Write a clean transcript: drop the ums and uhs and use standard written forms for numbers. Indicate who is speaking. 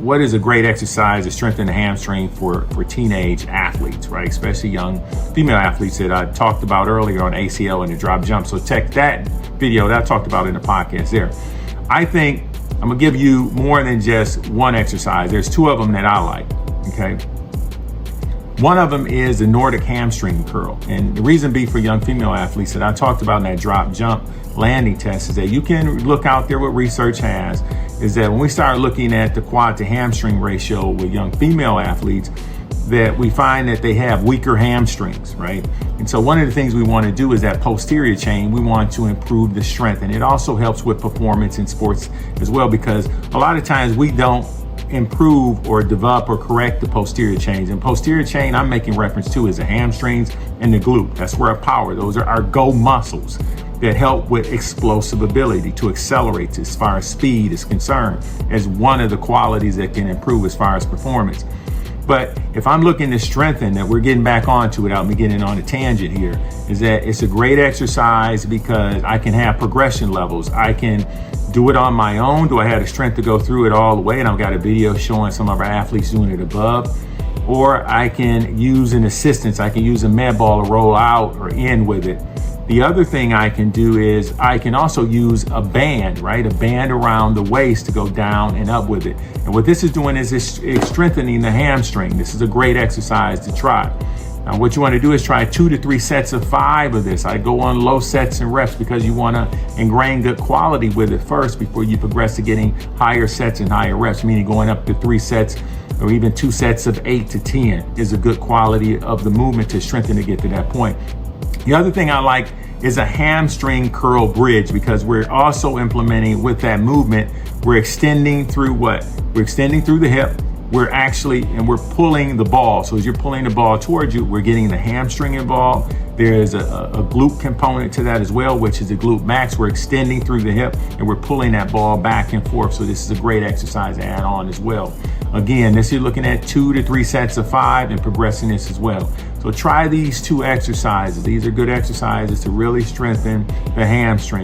Speaker 1: what is a great exercise to strengthen the hamstring for teenage athletes, right? Especially young female athletes that I talked about earlier on ACL and the drop jump. So check that video that I talked about in the podcast there. I think I'm gonna give you more than just one exercise. There's two of them that I like, okay? One of them is the Nordic hamstring curl. And the reason be for young female athletes that I talked about in that drop jump landing test is that you can look out there what research has is that when we start looking at the quad to hamstring ratio with young female athletes, that we find that they have weaker hamstrings, right? And so one of the things we want to do is that posterior chain, we want to improve the strength. And it also helps with performance in sports as well, because a lot of times we don't improve or develop or correct the posterior chains. And posterior chain I'm making reference to is the hamstrings and the glute. That's where our power, those are our go muscles that help with explosive ability to accelerate as far as speed is concerned, as one of the qualities that can improve as far as performance. But if I'm looking to strengthen, that we're getting back onto without me getting on a tangent here, is that it's a great exercise because I can have progression levels. I can do it on my own. Do I have the strength to go through it all the way? And I've got a video showing some of our athletes doing it above. Or I can use an assistance. I can use a med ball to roll out or in with it. The other thing I can do is I can also use a band, right? A band around the waist to go down and up with it. And what this is doing is it's strengthening the hamstring. This is a great exercise to try. Now, what you want to do is try 2 to 3 sets of 5 of this. I go on low sets and reps because you want to ingrain good quality with it first before you progress to getting higher sets and higher reps, meaning going up to 3 sets or even 2 sets of 8 to 10 is a good quality of the movement to strengthen to get to that point. The other thing I like is a hamstring curl bridge, because we're also implementing with that movement, we're extending through what? We're extending through the hip. We're pulling the ball. So as you're pulling the ball towards you, we're getting the hamstring involved. There's a glute component to that as well, which is the glute max. We're extending through the hip and we're pulling that ball back and forth. So this is a great exercise to add on as well. Again, this you're looking at 2 to 3 sets of 5 and progressing this as well. So try these 2 exercises. These are good exercises to really strengthen the hamstring.